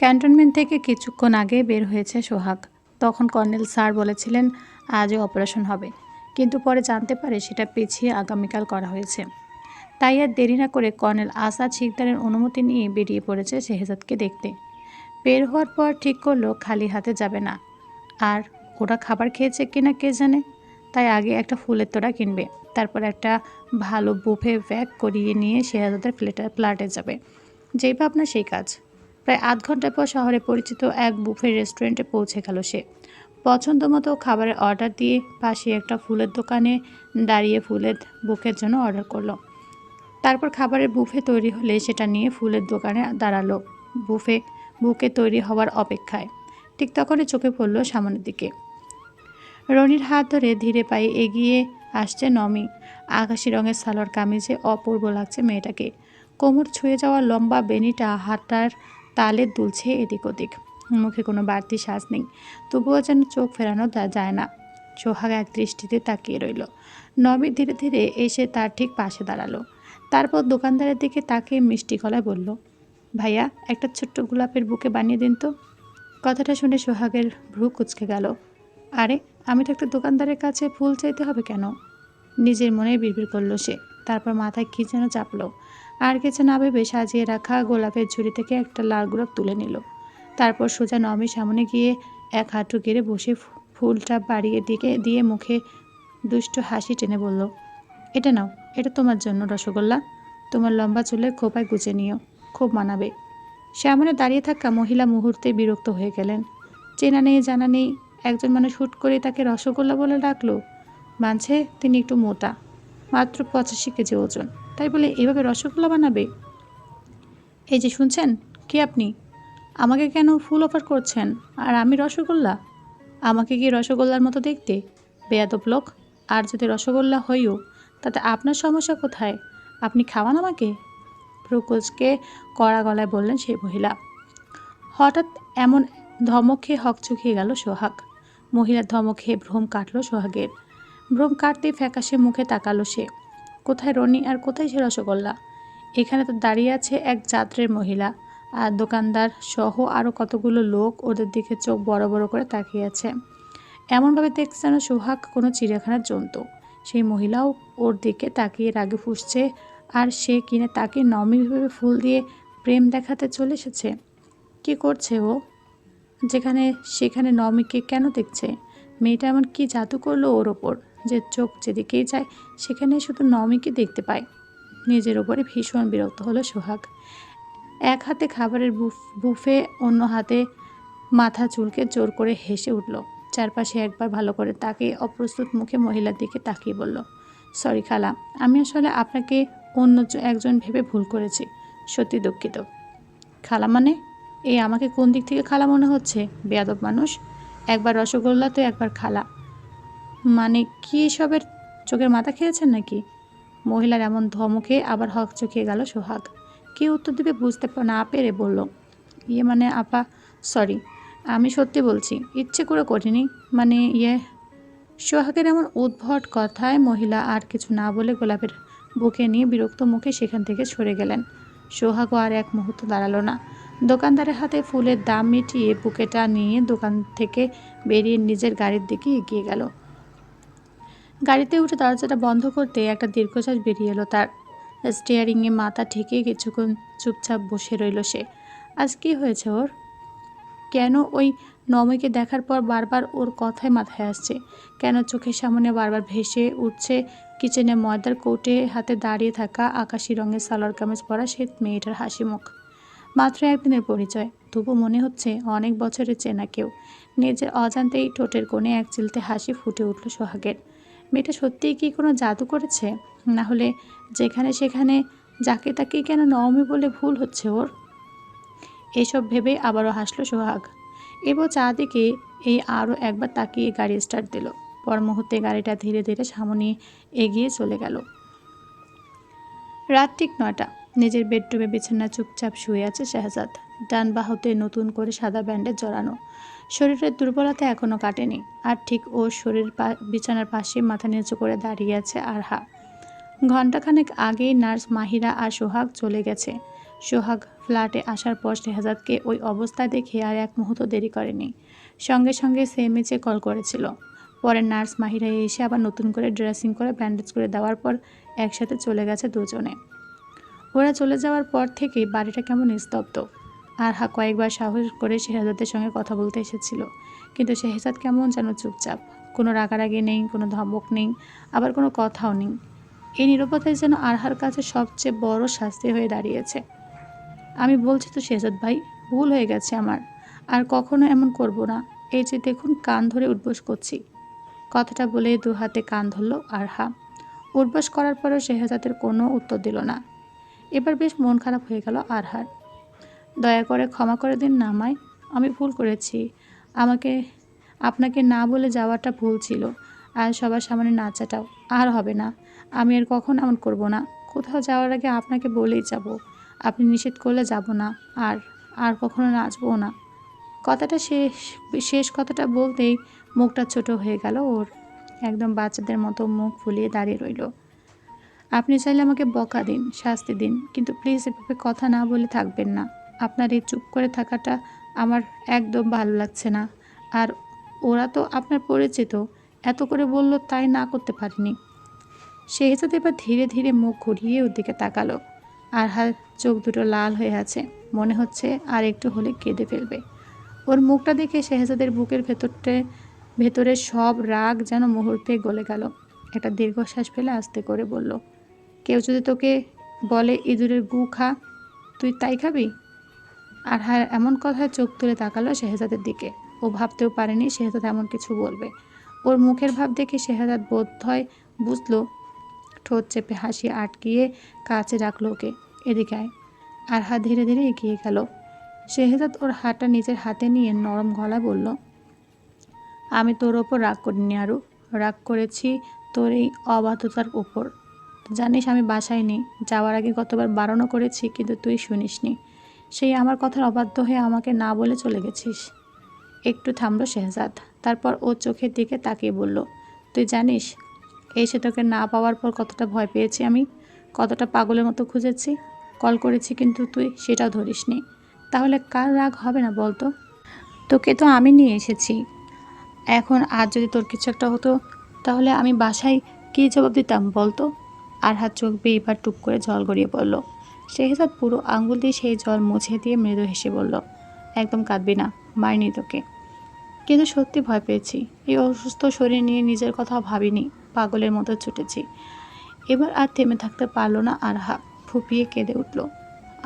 Cantonment থেকে কিছুক্ষণ আগে বের হয়েছে সোহাগ। তখন কর্নেল স্যার বলেছিলেন আজই অপারেশন হবে, কিন্তু পরে জানতে পারে সেটা পিছিয়ে আগামীকাল করা হয়েছে। তাই আর দেরি না করে কর্নেল আসাদ শিকদারের অনুমতি নিয়ে বেরিয়ে পড়েছে শেহজাদকে দেখতে। বের হওয়ার পর ঠিক করলো খালি হাতে যাবে না। আর ওরা খাবার খেয়েছে কিনা কে জানে, তাই আগে একটা ফুলের তোড়া কিনবে, তারপর একটা ভালো বুফে প্যাক করিয়ে নিয়ে শেহজাদের ফ্ল্যাটে যাবে। যেই ভাবনা সেই কাজ। প্রায় আধ ঘন্টা পর শহরে পরিচিত এক বুফে রেস্টুরেন্টে পৌঁছে গেল সে। পছন্দ মতো খাবারের অর্ডার দিয়ে পাশে একটা ফুলের দোকানে দাঁড়িয়ে ফুলের বুকের জন্য অর্ডার করলো। তারপর খাবারের বুফে তৈরি হলে সেটা নিয়ে ফুলের দোকানে দাঁড়ালো বুকে তৈরি হওয়ার অপেক্ষায়। ঠিক তখনই চোখে পড়ল সামনের দিকে। রনির হাত ধরে ধীরে পায়ে এগিয়ে আসছে নমি। আকাশি রঙের সালোয়ার কামিজে অপূর্ব লাগছে মেয়েটাকে। কোমর ছুঁয়ে যাওয়া লম্বা বেনিটা হাঁটার তালে দুলছে এদিক ওদিক। মুখে কোনো বাড়তি সাজ নেই, তবুও যেন চোখ ফেরানো যায় না। সোহাগ এক দৃষ্টিতে তাকিয়ে রইল। নবী ধীরে ধীরে এসে তার ঠিক পাশে দাঁড়ালো। তারপর দোকানদারের দিকে তাকিয়ে মিষ্টি গলায় বলল, ভাইয়া একটা ছোট্ট গোলাপের বুকে বানিয়ে দিন তো। কথাটা শুনে সোহাগের ভ্রু কুঁচকে গেল। আরে, আমি থাকতে দোকানদারের কাছে ফুল চাইতে হবে কেন? নিজের মনে বিড়বিড় করলো সে। তারপর মাথায় কী যেন চাপলো। আর কিছু না ভেবে সাজিয়ে রাখা গোলাপের ঝুড়ি থেকে একটা লাল গোলাপ তুলে নিল। তারপর সোজা নমির সামনে গিয়ে এক হাঁটু গেড়ে বসে ফুলটা বাড়িয়ে দিয়ে মুখে দুষ্ট হাসি টেনে বলল, এটা নাও, এটা তোমার জন্য রসগোল্লা। তোমার লম্বা চুলের খোপায় গুজে নিও, খুব মানাবে। সামনে দাঁড়িয়ে থাকা মহিলা মুহূর্তে বিরক্ত হয়ে গেলেন। চেনা নেই জানা নেই একজন মানুষ হুট করে তাকে রসগোল্লা বলে ডাকলো। মানছে তিনি একটু মোটা, মাত্র 85 কেজি ওজন, তাই বলে এভাবে রসগোল্লা বানাবে? এই যে শুনছেন, কে আপনি? আমাকে কেন ফুল অফার করছেন? আর আমি রসগোল্লা? আমাকে কি রসগোল্লার মতো দেখতে? বেয়াদব লোক। আর যদি রসগোল্লা হইও, তাতে আপনার সমস্যা কোথায়? আপনি খাওয়ান আমাকে? প্রকোচকে কড়া গলায় বললেন সেই মহিলা। হঠাৎ এমন ধমক খেয়ে হকচকিয়ে গেল সোহাগ। মহিলার ধমক খেয়ে ভ্রম কাটল সোহাগের। ভ্রম কাটতেই ফ্যাকাশে মুখে তাকালো সে। কোথায় রনি আর কোথায় সে রসগোল্লা? এখানে তো দাঁড়িয়ে আছে এক যাত্রের মহিলা, আর দোকানদার সহ আরও কতগুলো লোক ওদের দিকে চোখ বড় বড় করে তাকিয়ে আছে। এমনভাবে দেখছে যেন সোহাগ কোনো চিড়িয়াখানার জন্তু। সেই মহিলাও ওর দিকে তাকিয়ে রাগে ফুঁসছে, আর সে কিনে তাকে নমি ভেবে ফুল দিয়ে প্রেম দেখাতে চলে এসেছে। কী করছে ও? সেখানে নমিকে কেন দেখছে? মেয়েটা এমন কি জাদু করলো ওর ওপর যে চোখ যেদিকেই যায় সেখানে শুধু নমিকে দেখতে পায়? নিজের ওপরে ভীষণ বিরক্ত হলো সোহাগ। এক হাতে খাবারের বুফে, অন্য হাতে মাথা চুলকে জোর করে হেসে উঠল। চারপাশে একবার ভালো করে তাকিয়ে অপ্রস্তুত মুখে মহিলার দিকে তাকিয়ে বলল, সরি খালা, আমি আসলে আপনাকে অন্য একজন ভেবে ভুল করেছি, সত্যি দুঃখিত। খালা মানে? এই আমাকে কোন দিক থেকে খালা মনে হচ্ছে? বেয়াদব মানুষ। একবার রসগোল্লা তো একবার খালা। মানে কি এসবের চোখের মাথা খেয়েছেন নাকি? মহিলার এমন ধমকে আবার হকচকিয়ে গেল সোহাগ। কি উত্তর দিবে বুঝতে না পেরে বলল, মানে আপা, সরি, আমি সত্যি বলছি, ইচ্ছে করে করিনি, মানে সোহাগের এমন উদ্ভট কথায় মহিলা আর কিছু না বলে গোলাপের বুকে নিয়ে বিরক্ত মুখে সেখান থেকে সরে গেলেন। সোহাগও আর এক মুহূর্ত দাঁড়ালো না। দোকানদারের হাতে ফুলের দাম মিটিয়ে বুকেটা নিয়ে দোকান থেকে বেরিয়ে নিজের গাড়ির দিকে এগিয়ে গেল। গাড়িতে উঠে দরজাটা বন্ধ করতে একটা দীর্ঘশ্বাস বেরিয়ে এলো তার। স্টিয়ারিংয়ে মাথা ঠেকে কিছুক্ষণ চুপচাপ বসে রইল সে। আজ কি হয়েছে ওর? কেন ওই নমিকে দেখার পর বারবার ওর কথাই মাথায় আসছে? কেন চোখের সামনে বারবার ভেসে উঠছে কিচেনে ময়দার কৌটে হাতে দাঁড়িয়ে থাকা আকাশি রঙের সালোয়ার কামিজ পরা সে মেয়েটার হাসি মুখ? মাত্র একদিনের পরিচয়, তবু মনে হচ্ছে অনেক বছরের চেনা কেউ। নিজের অজান্তেই ঠোঁটের কোণে এক চিলতে হাসি ফুটে উঠল সোহাগের। মেয়েটা সত্যিই কি কোনো জাদু করেছে? না হলে যেখানে সেখানে যাকে তাকেই কেন নবমী বলে ভুল হচ্ছে ওর? এসব ভেবে আবারও হাসলো সোহাগ। এবার চারদিকে আরও একবার তাকিয়ে গাড়ি স্টার্ট দিল। পর মুহূর্তে গাড়িটা ধীরে ধীরে সামনে এগিয়ে চলে গেল। রাত ঠিক 9টা। নিজের বেডরুমে বিছানায় চুপচাপ শুয়ে আছে শেহজাদ। ডান বাহুতে নতুন করে সাদা ব্যান্ডেজ জড়ানো। শরীরের দুর্বলতা এখনও কাটেনি। আর ঠিক ওর বিছানার পাশে মাথা নিচু করে দাঁড়িয়ে আছে আরহা। ঘণ্টাখানেক আগেই নার্স মাহিরা আর সোহাগ চলে গেছে। সোহাগ ফ্ল্যাটে আসার পর শেহজাদকে ওই অবস্থায় দেখে আর এক মুহূর্ত দেরি করেনি। সঙ্গে সঙ্গে সেমএচে কল করেছিল। পরে নার্স মাহিরা এসে আবার নতুন করে ড্রেসিং করে ব্যান্ডেজ করে দেওয়ার পর একসাথে চলে গেছে দুজনে। ওরা চলে যাওয়ার পর থেকেই বাড়িটা কেমন স্তব্ধ। আরহা কয়েকবার সাহস করে শেহজাদের সঙ্গে কথা বলতে এসেছিল, কিন্তু শেহজাদ কেমন যেন চুপচাপ। কোনো রাগারাগি নেই, কোনো ধমক নেই, আবার কোনো কথাও নেই। এই নীরবতাই যেন আরহার কাছে সবচেয়ে বড় শাস্তি হয়ে দাঁড়িয়েছে। আমি বলছি তো শেহজাদ ভাই, ভুল হয়ে গেছে আমার, আর কখনো এমন করব না। এই যে দেখুন, কান ধরে উঠবোস করছি। কথাটা বলে দু হাতে কান ধরল আরহা। উঠবোস করার পরেও শেহজাদের কোনো উত্তর দিল না। এবার বেশ মন খারাপ হয়ে গেল আরহার। দয়া করে ক্ষমা করে দিন না আমায়, আমি ভুল করেছি। আমাকে আপনাকে না বলে যাওয়াটা ভুল ছিল, আর সবার সামনে নাচাটাও আর হবে না। আমি আর কখনো এমন করব না। কোথাও যাওয়ার আগে আপনাকে বলেই যাব। আপনি নিষেধ করলে যাব না, আর আর কখনো নাচবও না। কথাটা শেষ কথাটা বলতেই মুখটা ছোট হয়ে গেল ওর। একদম বাচ্চাদের মতো মুখ ফুলিয়ে দাঁড়িয়ে রইল। আপনি চাইলে আমাকে বকা দিন, শাস্তি দিন, কিন্তু প্লিজ এভাবে কথা না বলে থাকবেন না। আপনার এই চুপ করে থাকাটা আমার একদম ভালো লাগছে না। আর ওরা তো আপনার পরিচিত, এত করে বলল তাই না করতে পারিনি। শেহজাদ এবার ধীরে ধীরে মুখ ঘুরিয়ে ওর দিকে তাকালো। আরহার চোখ দুটো লাল হয়ে আছে, মনে হচ্ছে আর একটু হলে কেঁদে ফেলবে। ওর মুখটা দেখে শেহজাদের বুকের ভেতরে সব রাগ যেন মুহূর্তে গলে গেল। একটা দীর্ঘশ্বাস ফেলে আস্তে করে বলল, কেউ যদি তোকে বলে ইঁদুরের গু খা, তুই তাই খাবি? আরহার এমন কথায় চোখ তুলে তাকালো শেহজাদের দিকে। ও ভাবতেও পারেনি শেহজাদ এমন কিছু বলবে। ওর মুখের ভাব দেখে শেহজাদ বোধহয় বুঝলো। ঠোঁট চেপে হাসি আটকিয়ে কাছে রাখলো ওকে। এদিকে আয়। আরহা ধীরে ধীরে এগিয়ে গেল। শেহজাদ ওর হাতটা নিজের হাতে নিয়ে নরম গলায় বলল, আমি তোর ওপর রাগ করিনি আরু, রাগ করেছি তোর এই অবাধ্যতার উপর। জানিস আমি বাসায় নেই, যাওয়ার আগে কতবার বারণও করেছি, কিন্তু তুই শুনিসনি। সেই আমার কথার অবাধ্য হয়ে আমাকে না বলে চলে গেছিস। একটু থামলো শেহজাদ, তারপর ওর চোখের দিকে তাকিয়ে বলল, তুই জানিস এসে তোকে না পাওয়ার পর কতটা ভয় পেয়েছি আমি, কতটা পাগলের মতো খুঁজেছি। কল করেছি কিন্তু তুই সেটাও ধরিসনি। তাহলে কার রাগ হবে না বলতো? তোকে তো আমি নিয়ে এসেছি। এখন আর যদি তোর কিছু একটা হতো, তাহলে আমি বাসায় কী জবাব দিতাম বলতো? আর হাত চোখ বেয়ে এবার টুপ করে জল গড়িয়ে পড়ল। শেহজাদ পুরো আঙ্গুল দিয়ে সেই জল মুছে দিয়ে মৃদু হেসে বলল, একদম কাঁদবি না, মারিনি তোকে। কিন্তু সত্যি ভয় পেয়েছি। এই অসুস্থ শরীর নিয়ে নিজের কথা ভাবিনি, পাগলের মতো ছুটেছি। এবার আর থেমে থাকতে পারল না আরহা, ফুপিয়ে কেঁদে উঠল।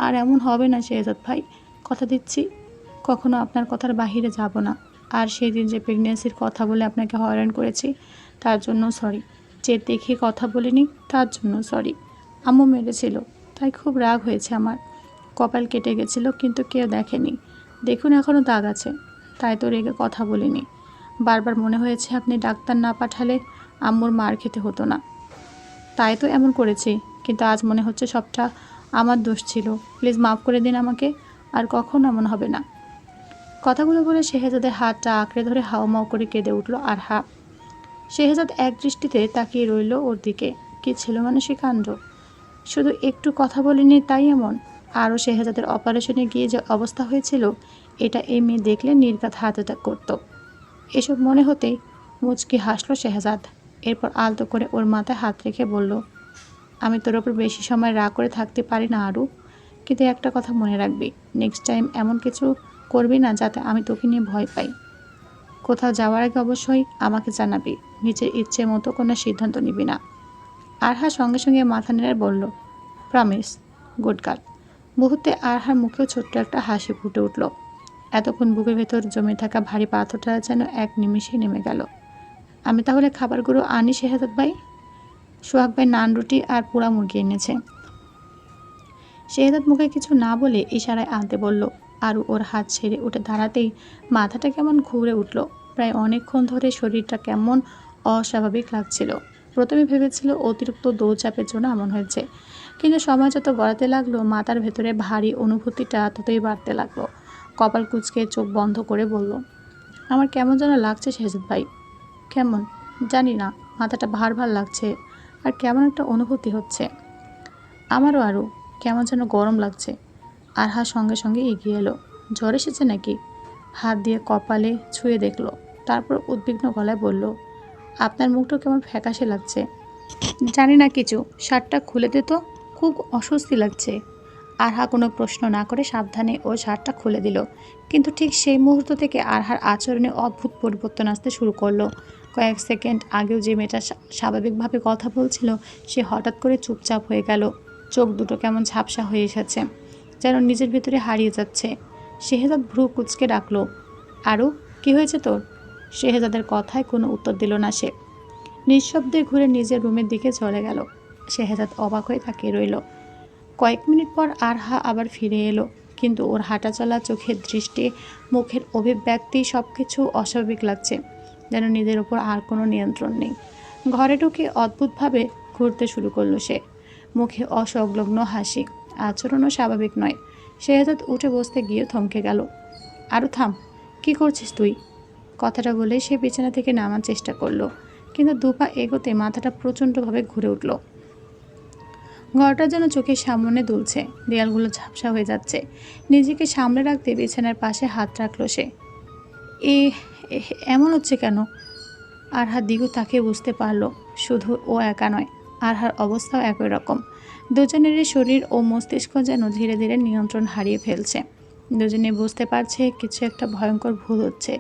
আর এমন হবে না শেহজাদ ভাই, কথা দিচ্ছি। কখনো আপনার কথার বাহিরে যাব না। আর সেদিন যে প্রেগনেন্সির কথা বলে আপনাকে হয়রান করেছি, তার জন্য সরি। যে দেখে কথা বলিনি, তার জন্য সরি। আম্মু মেরেছিল, তাই খুব রাগ হয়েছে আমার। কপাল কেটে গেছিল, কিন্তু কেউ দেখেনি। দেখুন এখনও দাগ আছে, তাই তো রেগে কথা বলিনি। বারবার মনে হয়েছে আপনি ডাক্তার না পাঠালে আম্মুর মার খেতে হতো না, তাই তো এমন করেছি। কিন্তু আজ মনে হচ্ছে সবটা আমার দোষ ছিল। প্লিজ মাফ করে দিন আমাকে, আর কখনো এমন হবে না। কথাগুলো বলে শেহজাদের হাতটা আঁকড়ে ধরে হাওমাও করে কেঁদে উঠল আরহা। শেহজাদ এক দৃষ্টিতে তাকিয়ে রইল ওর দিকে। কি ছিল মানসিক কাণ্ড! শুধু একটু কথা বলিনি তাই এমন? আরও শেহজাদের অপারেশনে গিয়ে যে অবস্থা হয়েছিল, এটা এই মেয়ে দেখলে নির্ঘাত হার্ট অ্যাটাক করত। এসব মনে হতেই মুচকি হাসল শেহজাদ। এরপর আলতো করে ওর মাথায় হাত রেখে বলল, আমি তোর ওপর বেশি সময় রাগ করে থাকতে পারি না আরু, কিন্তু একটা কথা মনে রাখবি, নেক্সট টাইম এমন কিছু করবি না যাতে আমি তোকে নিয়ে ভয় পাই। কোথাও যাওয়ার আগে অবশ্যই আমাকে জানাবি। নিজের ইচ্ছে মতো কোনো সিদ্ধান্ত নিবি না। আরহা সঙ্গে সঙ্গে মাথা নেড়ে বলল, প্রমিস। Good girl. মুহূর্তে আরহার মুখেও ছোট্ট একটা হাসি ফুটে উঠল। এতক্ষণ বুকের ভেতর জমে থাকা ভারী পাথরটা যেন এক নিমিষেই নেমে গেল। আমি তাহলে খাবারগুলো আনি শেহজাদ ভাই? সোহাগ ভাই নান রুটি আর পোড়া মুরগি এনেছে। শেহজাদ মুখে কিছু না বলে ইশারায় আনতে বলল। আরু ওর হাত ছেড়ে উঠে দাঁড়াতেই মাথাটা কেমন ঘুরে উঠল। প্রায় অনেকক্ষণ ধরে শরীরটা কেমন অস্বাভাবিক লাগছিল। প্রথমে ভেবেছিল অতিরিক্ত দৌড়চাপের জন্য এমন হয়েছে, কিন্তু সময় যত গড়াতে লাগলো মাথার ভেতরে ভারী অনুভূতিটা ততই বাড়তে লাগলো। কপাল কুঁচকে চোখ বন্ধ করে বলল, আমার কেমন যেন লাগছে শেহজাদ ভাই। কেমন জানি না, মাথাটা ভার ভার লাগছে, আর কেমন একটা অনুভূতি হচ্ছে। আমারও আরও কেমন যেন গরম লাগছে। আরহা সঙ্গে সঙ্গে এগিয়ে এলো। জ্বর এসেছে নাকি? হাত দিয়ে কপালে ছুঁয়ে দেখলো, তারপর উদ্বিগ্ন গলায় বলল, আপনার মুখটা কেমন ফ্যাকাশে লাগছে। জানি না কিছু, শার্টটা খুলে দে তো, খুব অস্বস্তি লাগছে। আরহা কোনো প্রশ্ন না করে সাবধানে ওর শার্টটা খুলে দিল। কিন্তু ঠিক সেই মুহূর্ত থেকে আরহার আচরণে অদ্ভুত পরিবর্তন আসতে শুরু করলো। কয়েক সেকেন্ড আগেও যে মেয়েটা স্বাভাবিকভাবে কথা বলছিল, সে হঠাৎ করে চুপচাপ হয়ে গেল। চোখ দুটো কেমন ঝাপসা হয়ে এসেছে, যেন নিজের ভেতরে হারিয়ে যাচ্ছে। শেহজাদ ভ্রু কুঁচকে ডাকলো, আরও কি হয়েছে তোর? শেহজাদের কথায় কোনো উত্তর দিল না সে। নিঃশব্দে ঘুরে নিজের রুমের দিকে চলে গেল। শেহজাদ অবাক হয়ে তাকিয়ে রইল। কয়েক মিনিট পর আরহা আবার ফিরে এলো, কিন্তু ওর হাঁটাচলা, চোখের দৃষ্টি, মুখের অভিব্যক্তি সব কিছু অস্বাভাবিক লাগছে, যেন নিজের ওপর আর কোনো নিয়ন্ত্রণ নেই। ঘরে ঢুকে অদ্ভুতভাবে ঘুরতে শুরু করলো সে, মুখে অসংলগ্ন হাসি, আচরণও স্বাভাবিক নয়। শেহজাদ উঠে বসতে গিয়ে থমকে গেল। আরও থাম, কি করছিস তুই? কথাটা বলে সে বিছানা থেকে নামার চেষ্টা করলো, কিন্তু দুপা এগোতে মাথাটা প্রচণ্ডভাবে ঘুরে উঠল। ঘরটা যেন চোখের সামনে দুলছে, দেয়ালগুলো ঝাপসা হয়ে যাচ্ছে। নিজেকে সামলে রাখতে বিছানার পাশে হাত রাখলো সে। এ এমন হচ্ছে কেন? আরহার দিকেও তাকে বুঝতে পারলো শুধু ও একা নয়, আরহার অবস্থাও একই রকম। দুজনেরই শরীর ও মস্তিষ্ক যেন ধীরে ধীরে নিয়ন্ত্রণ হারিয়ে ফেলছে। দুজনে বুঝতে পারছে কিছু একটা ভয়ঙ্কর ভুল হচ্ছে,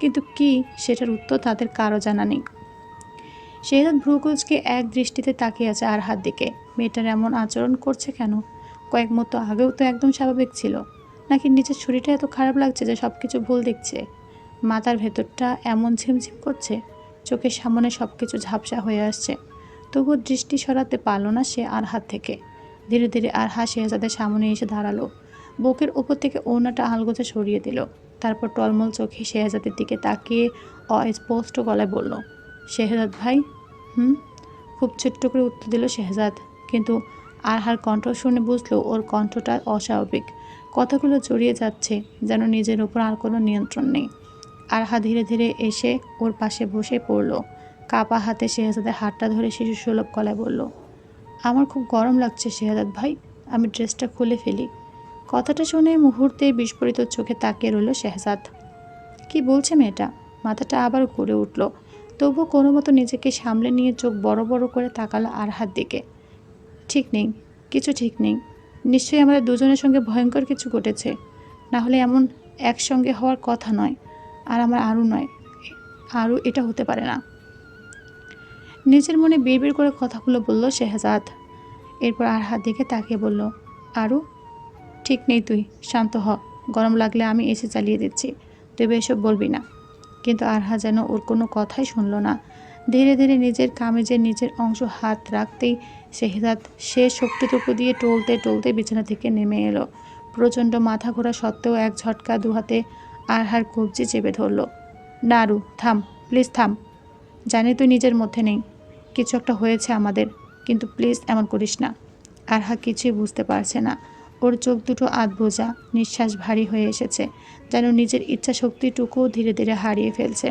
কিন্তু কি সেটার উত্তর তাদের কারো জানা নেই। শেহজাদ ভ্রুকুচকে এক দৃষ্টিতে তাকিয়ে আছে আরহার দিকে। মেয়েটার এমন আচরণ করছে কেন? কয়েক মুহূর্ত আগেও তো একদম স্বাভাবিক ছিল। নাকি নিজের শরীরটা এত খারাপ লাগছে যে সব কিছু ভুল দেখছে? মাথার ভেতরটা এমন ঝিমঝিম করছে, চোখের সামনে সব কিছু ঝাপসা হয়ে আসছে। তবুও দৃষ্টি সরাতে পারল না সে আরহার থেকে। ধীরে ধীরে আরহা শেহজাদের সামনে এসে দাঁড়ালো, বুকের উপর থেকে ওড়নাটা আলগোছে সরিয়ে দিল। তারপর টলমল চোখে শেহজাদের দিকে তাকিয়ে অস্পষ্ট গলায় বলল, শেহজাদ ভাই। হুম, খুব ছোট্ট করে উত্তর দিল শেহজাদ, কিন্তু আরহার কণ্ঠ শুনে বুঝলো ওর কণ্ঠটা অস্বাভাবিক। কথাগুলো জড়িয়ে যাচ্ছে, যেন নিজের উপর আর কোনো নিয়ন্ত্রণ নেই। আরহা ধীরে ধীরে এসে ওর পাশে বসে পড়ল। কাপা হাতে শেহজাদের হাতটা ধরে শিশু সুলভ গলায় বলল, আমার খুব গরম লাগছে শেহজাদ ভাই, আমি ড্রেসটা খুলে ফেলি। কথাটা শুনে মুহূর্তে বিস্ফোরিত চোখে তাকিয়ে রইল শেহজাদ। কি বলছে মেয়েটা? মাথাটা আবার ঘুরে উঠল, তবুও কোনো মতো নিজেকে সামলে নিয়ে চোখ বড় বড় করে তাকালো আরহার দিকে। ঠিক নেই, কিছু ঠিক নেই। নিশ্চয়ই আমাদের দুজনের সঙ্গে ভয়ঙ্কর কিছু ঘটেছে, না হলে এমন একসঙ্গে হওয়ার কথা নয়। আর আমার আরও নয়, আরও এটা হতে পারে না। নিজের মনে বিড়বিড় করে কথাগুলো বলল শেহজাদ। এরপর আরহার দিকে তাকিয়ে বলল, আরও ঠিক নেই, তুই শান্ত হ। গরম লাগলে আমি এসি চালিয়ে দিচ্ছি, তুই এসব বলবি না। কিন্তু আরহা যেন ওর কোনো কথাই শুনল না। ধীরে ধীরে নিজের কামিজের নিজের অংশ হাত রাখতেই শেহজাদ শেষ শক্তিটুকু দিয়ে টলতে টলতে বিছানা থেকে নেমে এলো। প্রচণ্ড মাথা ঘোরা সত্ত্বেও এক ঝটকা দুহাতে আরহার কবজি চেপে ধরল। না আরু, থাম, প্লিজ থাম। জানি তুই নিজের মধ্যে নেই, কিছু একটা হয়েছে আমাদের, কিন্তু প্লিজ এমন করিস না। আরহা কিছুই বুঝতে পারছে না। ওর চোখ দুটো আধবোঝা, নিঃশ্বাস ভারী হয়ে এসেছে, যেন নিজের ইচ্ছা শক্তিটুকুও ধীরে ধীরে হারিয়ে ফেলছে।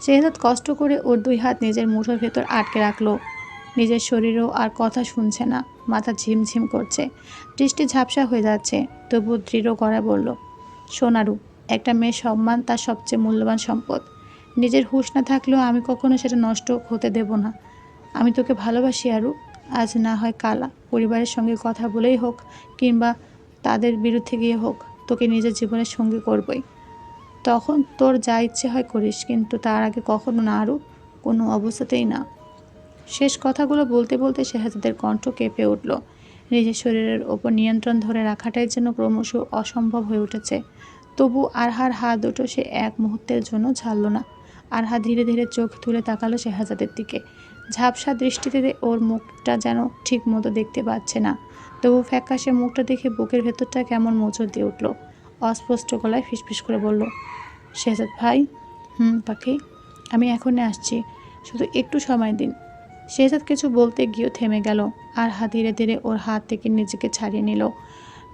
শেহজাদ কষ্ট করে ওর দুই হাত নিজের মুঠোর ভেতর আটকে রাখলো। নিজের শরীরেও আর কথা শুনছে না, মাথা ঝিমঝিম করছে, দৃষ্টি ঝাপসা হয়ে যাচ্ছে। তবু দৃঢ় গলায় বলল, সোনারু, একটা মেয়ের সম্মান তার সবচেয়ে মূল্যবান সম্পদ। নিজের হুঁশ না থাকলেও আমি কখনো সেটা নষ্ট হতে দেব না। আমি তোকে ভালোবাসি আরু, আজ না হয় কাল পরিবারের সঙ্গে কথা বলেই হোক, কিংবা তাদের বিরুদ্ধে গিয়ে হোক, তোকে নিজের জীবনের সঙ্গী করবই। তখন তোর যা ইচ্ছে হয় করিস, কিন্তু তার আগে কখনো না আরু, কোনো অবস্থাতেই না। শেষ কথাগুলো বলতে বলতে শেহজাদের কণ্ঠ কেঁপে উঠল। নিজের শরীরের ওপর নিয়ন্ত্রণ ধরে রাখাটাই যেন ক্রমশ অসম্ভব হয়ে উঠেছে। তবু আরহার হাত দুটো সে এক মুহূর্তের জন্য ছাড়ল না। আরহা ধীরে ধীরে চোখ তুলে তাকালো শেহজাদের দিকে। ঝাপসা দৃষ্টিতে ওর মুখটা যেন ঠিক মতো দেখতে পাচ্ছে না। তবু ফ্যাকাশে মুখটা দেখে বুকের ভেতরটা কেমন মোচড় দিয়ে উঠল। অস্পষ্ট গলায় ফিসফিস করে বলল, শেহজাদ ভাই। পাখি, আমি এখনই আসছি, শুধু একটু সময় দিন। শেহজাদ কিছু বলতে গিয়েও থেমে গেল। আরহা ধীরে ধীরে ওর হাত থেকে নিজেকে ছাড়িয়ে নিল।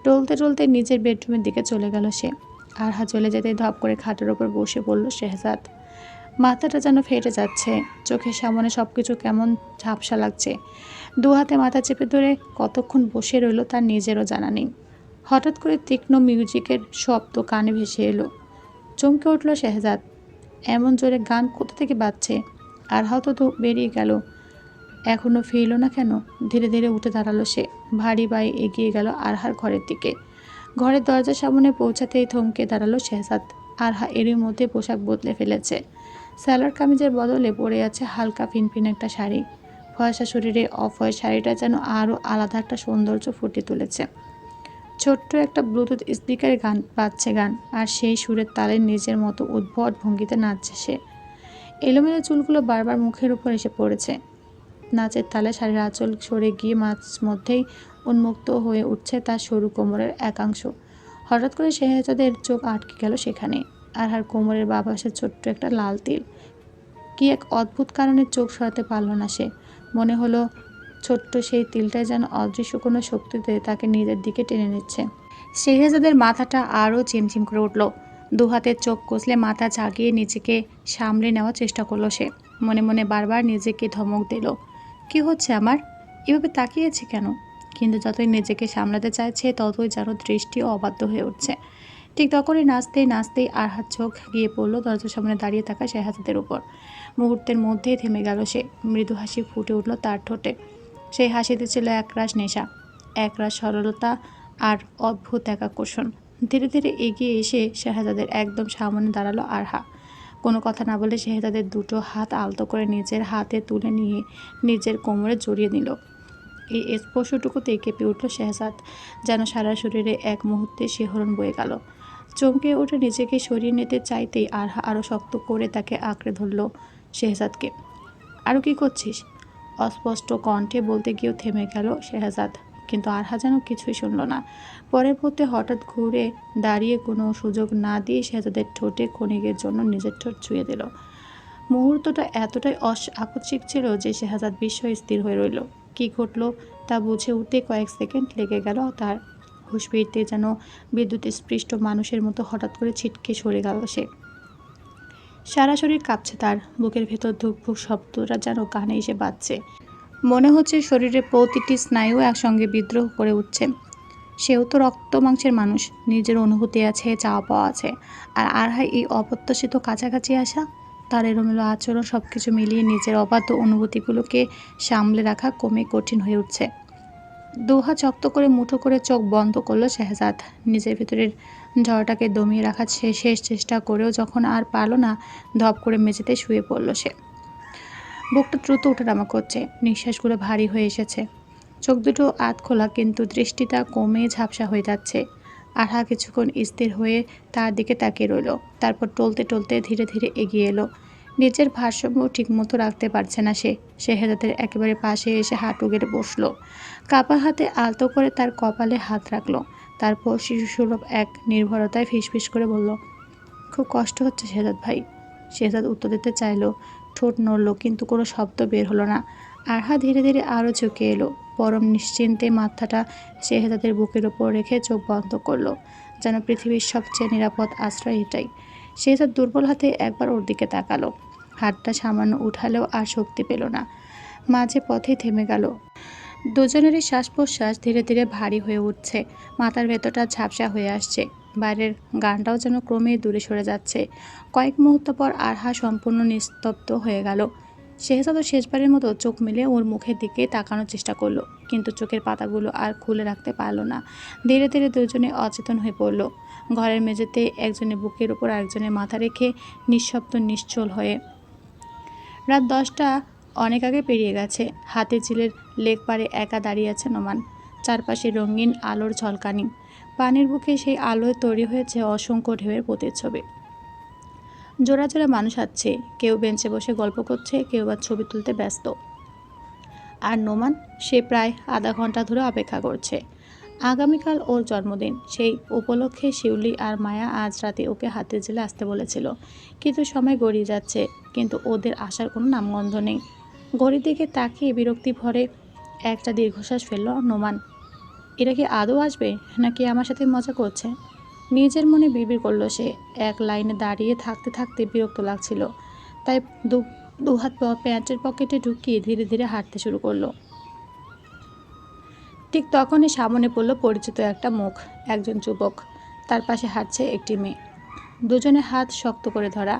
টলতে টলতে নিজের বেডরুমের দিকে চলে গেল সে। আরহা চলে যেতে ধপ করে খাটের ওপর বসে পড়ল শেহজাদ। মাথাটা যেন ফেটে যাচ্ছে, চোখের সামনে সব কিছু কেমন ঝাপসা লাগছে। দু হাতে মাথা চেপে ধরে কতক্ষণ বসে রইল তার নিজেরও জানা নেই। হঠাৎ করে তীক্ষ্ণ মিউজিকের শব্দ কানে ভেসে এলো। চমকে উঠল শেহজাদ। এমন জোরে গান কোথা থেকে বাজছে? আর হয়তো তো বেরিয়ে গেল, এখনও ফিরল না কেন? ধীরে ধীরে উঠে দাঁড়ালো সে। ভারী পায়ে এগিয়ে গেল আরহার ঘরের দিকে। ঘরের দরজার সামনে পৌঁছাতেই থমকে দাঁড়ালো শেহজাদ। আরহা এরই মধ্যে পোশাক বদলে ফেলেছে। স্যালোয়ার কামিজের বদলে পরে আছে হালকা ফিনফিন একটা শাড়ি। ফর্সা শরীরে অফ হোয়াইট শাড়িটা যেন আরও আলাদা একটা সৌন্দর্য ফুটিয়ে তুলেছে। ছোট্ট একটা ব্লুটুথ স্পিকারে গান বাজছে গান, আর সেই সুরের তালে নিজের মতো উদ্ভট ভঙ্গিতে নাচছে সে। এলোমেলো চুলগুলো বারবার মুখের উপর এসে পড়েছে। নাচের তালে শাড়ির আঁচল সরে গিয়ে মাঝ মধ্যেই উন্মুক্ত হয়ে উঠছে তার সরু কোমরের একাংশ। হঠাৎ করে শেহজাদের চোখ আটকে গেল সেখানে। আরহার কোমরের বাঁ পাশে ছোট্ট একটা লাল তিল। কি এক অদ্ভুত কারণে চোখ সরাতে পারল না সে। মনে হলো ছোট্ট সেই তিলটাই যেন অদৃশ্য কোনো শক্তিতে তাকে নিজের দিকে টেনে নিচ্ছে। শেহজাদের মাথাটা আরও চিমচিম করে উঠল। দু হাতে চোখ কষলে মাথা জাগিয়ে নিজেকে সামলে নেওয়ার চেষ্টা করলো সে। মনে মনে বারবার নিজেকে ধমক দিল, কি হচ্ছে আমার? এভাবে তাকিয়েছে কেন? কিন্তু যতই নিজেকে সামলাতে চাইছে ততই যেন দৃষ্টি অবাধ্য হয়ে উঠছে। ঠিক তখনই নাচতেই আরহার চোখ গিয়ে পড়ল দরজার সামনে দাঁড়িয়ে থাকা শেহজাদের উপর। মুহূর্তের মধ্যেই থেমে গেল সে। মৃদু হাসি ফুটে উঠল তার ঠোঁটে। সেই হাসিতে ছিল একরাশ নেশা, একরাশ সরলতা আর অদ্ভুত এক আকর্ষণ। ধীরে ধীরে এগিয়ে এসে শেহজাদের একদম সামনে দাঁড়ালো আরহা। কোনো কথা না বলে শেহজাদের দুটো হাত আলতো করে নিজের হাতে তুলে নিয়ে নিজের কোমরে জড়িয়ে নিল। এই স্পর্শটুকুতেই কেঁপে উঠল শেহজাদ, যেন সারা শরীরে এক মুহূর্তে শিহরণ বয়ে গেল। চমকে উঠে নিজেকে সরিয়ে নিতে চাইতেই আরহা আরও শক্ত করে তাকে আঁকড়ে ধরল শেহজাদকে। আরও কি করছিস? অস্পষ্ট কণ্ঠে বলতে গিয়েও থেমে গেল শেহজাদ, কিন্তু আরহা যেন কিছুই শুনল না। পরের মুহূর্তে হঠাৎ ঘুরে দাঁড়িয়ে কোনো সুযোগ না দিয়ে শেহজাদের ঠোঁটে ক্ষণিকের জন্য নিজের ঠোঁট ছুঁয়ে দিল। মুহূর্তটা এতটাই আকস্মিক ছিল যে শেহজাদ বিস্ময়ে স্থির হয়ে রইল। কি ঘটল তা বুঝে উঠতে কয়েক সেকেন্ড লেগে গেল তার। হুঁশ ফিরতে যেন বিদ্যুৎ স্পৃষ্ট মানুষের মতো হঠাৎ করে ছিটকে সরে গেল সে। সারা শরীর কাঁপছে তার, বুকের ভেতর ধুকপুক শব্দটা যেন কানে এসে বাজছে। মনে হচ্ছে শরীরের প্রতিটি স্নায়ু একসঙ্গে বিদ্রোহ করে উঠছে। সেও তো রক্ত মাংসের মানুষ, নিজের অনুভূতি আছে, চাওয়া পাওয়া আছে। আর আরহা এই অপ্রত্যাশিত কাছাকাছি আসা, তার এলোমেলো আচরণ, সব কিছু মিলিয়ে নিজের অবাধ্য অনুভূতিগুলোকে সামলে রাখা কমে কঠিন হয়ে উঠছে। দুহাত শক্ত করে মুঠো করে চোখ বন্ধ করলো শেহজাদ। নিজের ভেতরের ঝড়টাকে দমিয়ে রাখার শেষ চেষ্টা করেও যখন আর পারল না, ধপ করে মেঝেতে শুয়ে পড়ল সে। বুকটা দ্রুত ওঠানামা করছে, নিঃশ্বাসগুলো ভারী হয়ে এসেছে। চোখ দুটো আধ খোলা, কিন্তু দৃষ্টিটা কমে ঝাপসা হয়ে যাচ্ছে। আরহা কিছুক্ষণ স্থির হয়ে তার দিকে তাকিয়ে রইল। তারপর টলতে টলতে ধীরে ধীরে এগিয়ে এলো। নিজের ভারসাম্য ঠিকমতো রাখতে পারছে না সে। শেহজাদের একেবারে পাশে এসে হাঁটু গেড়ে বসল। কাপা হাতে আলতো করে তার কপালে হাত রাখলো। তারপর শিশুসুলভ এক নির্ভরতায় ফিসফিস করে বলল, খুব কষ্ট হচ্ছে শেহজাদ ভাই। শেহজাদ উত্তর দিতে চাইল, ঠোঁট নড়ল, কিন্তু কোনো শব্দ বের হলো না। আরহা ধীরে ধীরে আরও ঝুঁকে এলো। পরম নিশ্চিন্তে মাথাটা শেহজাদের বুকের ওপর রেখে চোখ বন্ধ করলো, যেন পৃথিবীর সবচেয়ে নিরাপদ আশ্রয় এটাই। শেহজাদ দুর্বল হাতে একবার ওর দিকে তাকালো। হাতটা সামান্য উঠালেও আর শক্তি পেল না। মাঝে পথেই থেমে গেল। দুজনেরই শ্বাস প্রশ্বাস ধীরে ধীরে ভারী হয়ে উঠছে। মাথার ভেতরটা ঝাপসা হয়ে আসছে। বাইরের গানটাও যেন ক্রমেই দূরে সরে যাচ্ছে। কয়েক মুহূর্ত পর আরহা সম্পূর্ণ নিস্তব্ধ হয়ে গেল। শেহজাদও শেষবারের মতো চোখ মেলে ওর মুখের দিকে তাকানোর চেষ্টা করলো, কিন্তু চোখের পাতাগুলো আর খুলে রাখতে পারল না। ধীরে ধীরে দুজনে অচেতন হয়ে পড়ল। ঘরের মেঝেতে একজনের বুকের উপর আরেকজনের মাথা রেখে নিঃশব্দ নিশ্চল হয়ে। রাত 10টা অনেক আগে পেরিয়ে গেছে। হাতে ঝিলের লেক পাড়ে একা দাঁড়িয়ে আছে নোমান। চারপাশে রঙিন আলোর ঝলকানি। পানির বুকে সেই আলোয় তৈরি হয়েছে অসংখ্য ঢেউয়ের প্রতিচ্ছবি। জোড়া জোড়া মানুষ আছে, কেউ বেঞ্চে বসে গল্প করছে, কেউ বা ছবি তুলতে ব্যস্ত। আর নোমান, সে প্রায় আধা ঘন্টা ধরে অপেক্ষা করছে। আগামীকাল ওর জন্মদিন, সেই উপলক্ষে শিউলি আর মায়া আজ রাতে ওকে হাতের জেলে আসতে বলেছিল। কিন্তু সময় গড়িয়ে যাচ্ছে, কিন্তু ওদের আসার কোনো নামগন্ধ নেই। ঘড়ির দিকে তাকিয়ে বিরক্তি ভরে একটা দীর্ঘশ্বাস ফেলল নোমান। এরা কি আদৌ আসবে, নাকি আমার সাথে মজা করছে? নিজের মনে বিড়বিড় করল সে। এক লাইনে দাঁড়িয়ে থাকতে থাকতে বিরক্ত লাগছিল, তাই দু হাত প্যান্টের পকেটে ঢুকিয়ে ধীরে ধীরে হাঁটতে শুরু করলো। ঠিক তখনই সামনে পড়ল পরিচিত একটা মুখ। একজন যুবক, তার পাশে হাঁটছে একটি মেয়ে। দুজনে হাত শক্ত করে ধরা।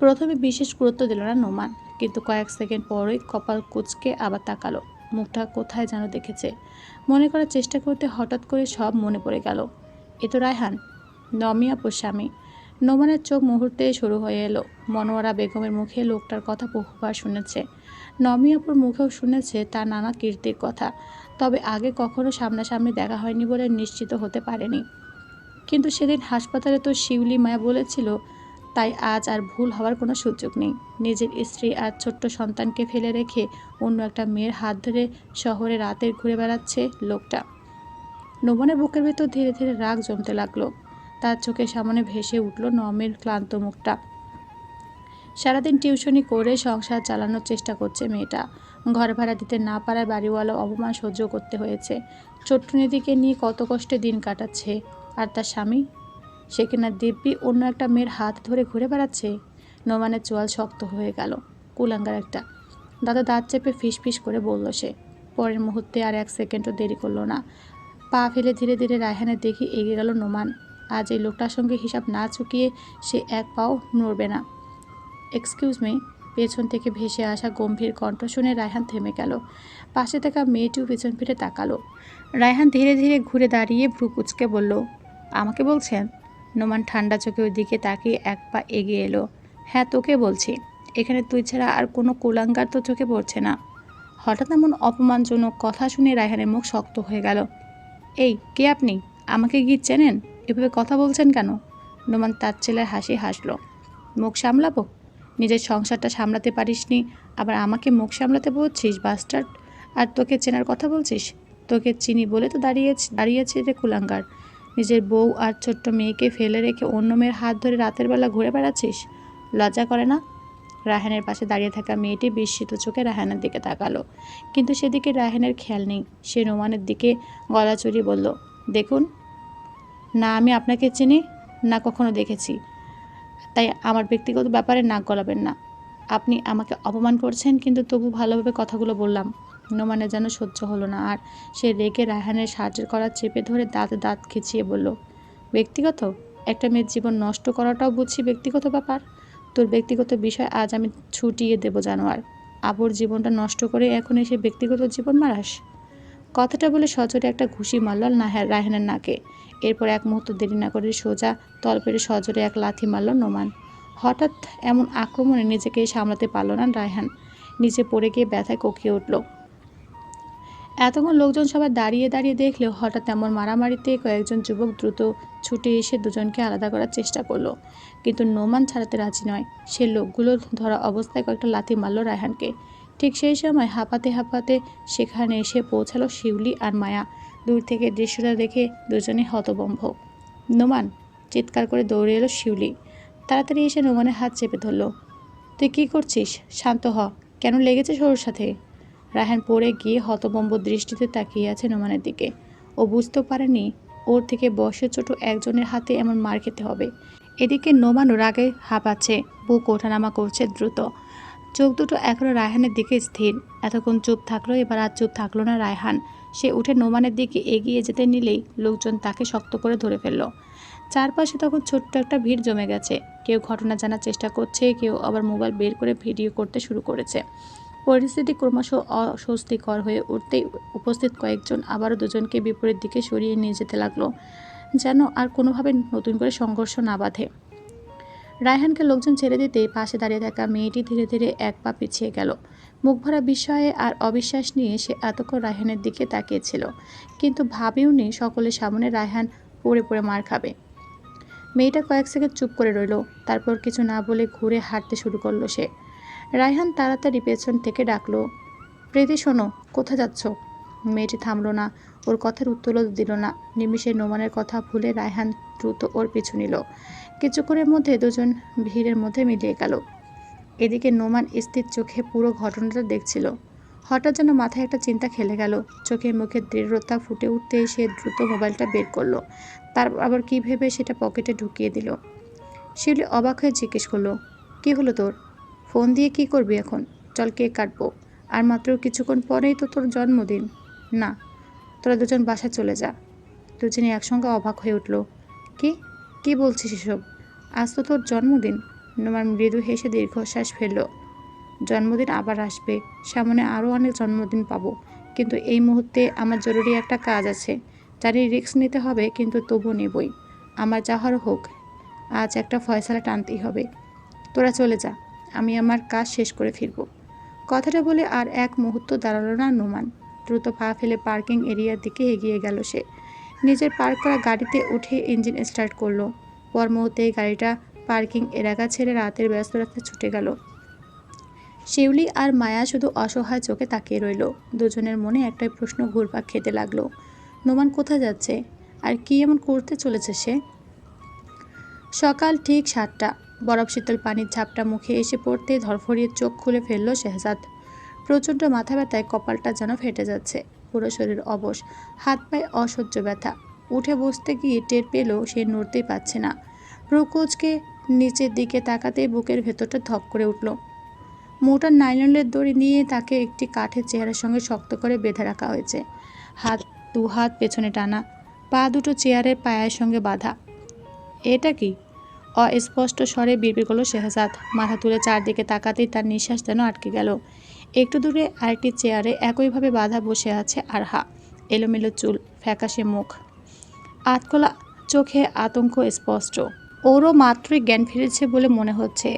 প্রথমে বিশেষ গুরুত্ব দিল না নোমান, কিন্তু কয়েক সেকেন্ড পরই কপাল কুঁচকে আবার তাকালো। মুখটা কোথায় যেন দেখেছে। মনে করার চেষ্টা করতে হঠাৎ করে সব মনে পড়ে গেল। এ তো রায়হান, নমি আপুর স্বামী। নোমানের চোখ মুহূর্তে শুরু হয়ে এলো। মনোয়ারা বেগমের মুখে লোকটার কথা বহুবার শুনেছে। নমি আপুর মুখেও শুনেছে তার নানা কীর্তির কথা, তবে আগে কখনো সামনাসামনি দেখা হয়নি বলে নিশ্চিত হতে পারেনি। কিন্তু সেদিন হাসপাতালে তো শিউলি মায়া বলেছিল, তাই আজ আর ভুল হওয়ার কোনো সুযোগ নেই। নিজের স্ত্রী আর ছোট্ট সন্তানকে ফেলে রেখে অন্য একটা মেয়ের হাত ধরে শহরে রাতের ঘুরে বেড়াচ্ছে লোকটা। নোমানের বুকের ভেতর ধীরে ধীরে রাগ জমতে লাগলো। তার চোখের সামনে ভেসে উঠল নমের ক্লান্ত মুখটা। সারাদিন টিউশনি করে সংসার চালানোর চেষ্টা করছে মেয়েটা। ঘর ভাড়া দিতে না পারায় বাড়িওয়ালা অপমান সহ্য করতে হয়েছে। ছোট্ট নিধিকে নিয়ে কত কষ্টে দিন কাটাচ্ছে। আর তার স্বামী, সে কিনা দিব্যি অন্য একটা মেয়ের হাত ধরে ঘুরে বেড়াচ্ছে। নোমানের চোয়াল শক্ত হয়ে গেল। কুলাঙ্গার একটা। দাদা দাঁত চেপে ফিস করে বলল সে। পরের মুহূর্তে আর এক সেকেন্ডও দেরি করলো না। পা ফেলে ধীরে ধীরে রায়হানের দিকে এগিয়ে গেল নোমান। আজ এই লোকটার সঙ্গে হিসাব না চুকিয়ে সে এক পাও নড়বে না। Excuse me. পেছন থেকে ভেসে আসা গম্ভীর কণ্ঠ শুনে রায়হান থেমে গেল। পাশে থাকা মেয়েটিও পেছন ফিরে তাকালো। রায়হান ধীরে ধীরে ঘুরে দাঁড়িয়ে ভ্রু কুঁচকে বলল, আমাকে বলছেন? নোমান ঠান্ডা চোখে ওই দিকে তাকিয়ে এক পা এগিয়ে এলো। হ্যাঁ, তোকে বলছি। এখানে তুই ছাড়া আর কোনো কুলাঙ্গার তো চোখে পড়ছে না। হঠাৎ এমন অপমানজনক কথা শুনে রায়হানের মুখ শক্ত হয়ে গেল। এই, কে আপনি? আমাকে কি চেনেন? এভাবে কথা বলছেন কেন? নোমান তার ছেলের হাসি হাসলো। মুখ সামলাবো? নিজের সংসারটা সামলাতে পারিসনি, আবার আমাকে মুখ সামলাতে বলছিস বাস্টার্ড? আর তোকে চেনার কথা বলছিস? তোকে চিনি বলে তো দাঁড়িয়েছে রে কুলাঙ্গার। নিজের বউ আর ছোট্ট মেয়েকে ফেলে রেখে অন্য মেয়ের হাত ধরে রাতের বেলা ঘুরে বেড়াচ্ছিস। লজ্জা করে না? রায়হানের পাশে দাঁড়িয়ে থাকা মেয়েটি বিস্মিত চোখে রায়হানের দিকে তাকালো, কিন্তু সেদিকে রায়হানের খেয়াল নেই। সে নোমানের দিকে গলা চড়িয়ে বলল, দেখুন, না আমি আপনাকে চিনি, না কখনো দেখেছি, তাই আমার ব্যক্তিগত ব্যাপারে নাক গলাবেন না। আপনি আমাকে অপমান করছেন, কিন্তু তবু ভালোভাবে কথাগুলো বললাম। নোমানের যেন সহ্য হলো না আর। সে রেগে রায়হানের সাহায্যের করা চেপে ধরে দাঁত খিচিয়ে বলল, ব্যক্তিগত? একটা মেয়ের জীবন নষ্ট করাটাও বুঝছি ব্যক্তিগত ব্যাপার? তোর ব্যক্তিগত বিষয় আজ আমি ছুটিয়ে দেব জানোয়ার। আবুর জীবনটা নষ্ট করে এখন এসে ব্যক্তিগত জীবন মারাস? কথাটা বলে সজোরে একটা ঘুষি মারল রায়হানের নাকে। এরপর এক মুহূর্ত দেরি না করে সোজা তলপেটে সজোরে এক লাথি মারল নোমান। হঠাৎ এমন আক্রমণে নিজেকে সামলাতে পারল না রায়হান। নিচে পড়ে গিয়ে ব্যথায় কোকিয়ে উঠল। এতক্ষণ লোকজন সবাই দাঁড়িয়ে দাঁড়িয়ে দেখলেও হঠাৎ এমন মারামারিতে কয়েকজন যুবক দ্রুত ছুটে এসে দুজনকে আলাদা করার চেষ্টা করলো, কিন্তু নোমান ছাড়াতে রাজি নয়। সে লোকগুলো ধরা অবস্থায় কয়েকটা লাথি মারল রায়হানকে। ঠিক সেই সময় হাঁপাতে সেখানে এসে পৌঁছালো শিউলি আর মায়া। দূর থেকে দৃশ্যটা দেখে দুজনে হতভম্ব। নোমান! চিৎকার করে দৌড়ে এলো শিউলি। তাড়াতাড়ি এসে নোমানের হাত চেপে ধরল। তুই কি করছিস? শান্ত হ। কেন লেগেছিস ওর সাথে? রায়হান পড়ে গিয়ে হতভম্ব দৃষ্টিতে তাকিয়ে আছে নোমানের দিকে। ও বুঝতেও পারেনি ওর থেকে বয়সে ছোট একজনের হাতে এমন মার খেতে হবে। এদিকে নোমানও রাগে হাঁপাচ্ছে, বুক ওঠানামা করছে দ্রুত। চোখ দুটো এখনো রায়হানের দিকে স্থির। এতক্ষণ চুপ থাকলো, এবার আর চুপ থাকলো না রায়হান। সে উঠে নোমানের দিকে এগিয়ে যেতে নিলেই লোকজন তাকে শক্ত করে ধরে ফেলল। চারপাশে তখন ছোট্ট একটা ভিড় জমে গেছে। কেউ ঘটনা জানার চেষ্টা করছে, কেউ আবার মোবাইল বের করে ভিডিও করতে শুরু করেছে। পরিস্থিতি ক্রমশ অস্বস্তিকর হয়ে উঠতেই উপস্থিত কয়েকজন আবারও দুজনকে বিপরীত দিকে সরিয়ে নিয়ে যেতে লাগলো, যেন আর কোনোভাবে নতুন করে সংঘর্ষ না বাঁধে। রায়হানকে লোকজন ছেড়ে দিতেই পাশে দাঁড়িয়ে থাকা মেয়েটি ধীরে ধীরে এক পা পিছিয়ে গেল। মুখ ভরা বিস্ময়ে আর অবিশ্বাস নিয়ে সে এতক্ষণ রায়হানের দিকে তাকিয়েছিল, কিন্তু ভাবেওনি সকলের সামনে রায়হান পড়ে মার খাবে। মেয়েটা কয়েক সেকেন্ড চুপ করে রইল, তারপর কিছু না বলে ঘুরে হাঁটতে শুরু করলো সে। রায়হান তাড়াতাড়ি পেছন থেকে ডাকলো, প্রীতি শোনো, কোথায় যাচ্ছ? মেয়েটি থামলো না, ওর কথার উত্তরও দিল না। নিমিষে নোমানের কথা ভুলে রায়হান দ্রুত ওর পিছু নিল। কিছুক্ষণের মধ্যে দুজন ভিড়ের মধ্যে মিলিয়ে গেল। এদিকে নোমান স্থির চোখে পুরো ঘটনাটা দেখছিল। হঠাৎ যেন মাথায় একটা চিন্তা খেলে গেল। চোখে মুখে দৃঢ়তা ফুটে উঠতে সে দ্রুত মোবাইলটা বের করলো। তার আবার কি ভেবে সেটা পকেটে ঢুকিয়ে দিল। শিউলি অবাক হয়ে জিজ্ঞেস করলো, কি হলো তোর? ফোন দিয়ে কি করবি এখন? চল কেক কাটবো। আর মাত্র কিছুক্ষণ পরেই তো তোর জন্মদিন। না, তোরা দুজন বাসায় চলে যা। দুজনে একসঙ্গে অবাক হয়ে উঠল। কি কি বলছিস এসব? আজ তো তোর জন্মদিন। নোমান মৃদু হেসে দীর্ঘশ্বাস ফেলল। জন্মদিন আবার আসবে, সামনে আরও অনেক জন্মদিন পাবো, কিন্তু এই মুহূর্তে আমার জরুরি একটা কাজ আছে। জানি রিস্ক নিতে হবে, কিন্তু তবু নেবই। আমার যাহার হোক, আজ একটা ফয়সালা টানতেই হবে। তোরা চলে যা, আমি আমার কাজ শেষ করে ফিরব। কথাটা বলে আর এক মুহূর্ত দাঁড়ালো না নোমান। দ্রুত পা ফেলে পার্কিং এরিয়ার দিকে এগিয়ে গেল সে। নিজের পার্ক করা গাড়িতে উঠে ইঞ্জিন স্টার্ট করলো। পর মুহূর্তেই গাড়িটা পার্কিং এলাকা ছেড়ে রাতের ব্যস্ত রাস্তায় ছুটে গেল। শিউলি আর মায়া শুধু অসহায় চোখে তাকিয়ে রইল। দুজনের মনে একটাই প্রশ্ন ঘুরপাক খেতে লাগলো। নোমান কোথায় যাচ্ছে, আর কি এমন করতে চলেছে সে? সকাল ঠিক 7টা। বরফ শীতল পানির ঝাপটা মুখে এসে পড়তে ধরফরিয়ে চোখ খুলে ফেলল শেহজাদ। প্রচণ্ড মাথা ব্যথায় কপালটা যেন ফেটে যাচ্ছে। পুরো শরীর অবশ, হাত পায়ে অসহ্য ব্যথা। উঠে বসতে গিয়ে টের পেল সে নড়তেই পারছে না। প্রকোচকে নিচের দিকে তাকাতেই বুকের ভেতরটা ধক করে উঠল। মোটা নাইলনের দড়ি নিয়ে তাকে একটি কাঠের চেয়ারের সঙ্গে শক্ত করে বেঁধে রাখা হয়েছে। দু হাত পেছনে টানা, পা দুটো চেয়ারের পায়ের সঙ্গে বাঁধা। এটা কি? অস্পষ্ট স্বরে বিড়বিড় করল শেহজাদ। মাথা তুলে চারদিকে তাকাতেই তার নিঃশ্বাস যেন আটকে গেল। একটু দূরে আরেকটি চেয়ারে একইভাবে বাঁধা বসে আছে আরহা। এলোমেলো চুল, ফ্যাকাশে মুখ, আতখোলা চোখে আতঙ্ক স্পষ্ট। ওরও মাত্রই জ্ঞান ফিরেছে বলে মনে হচ্ছে।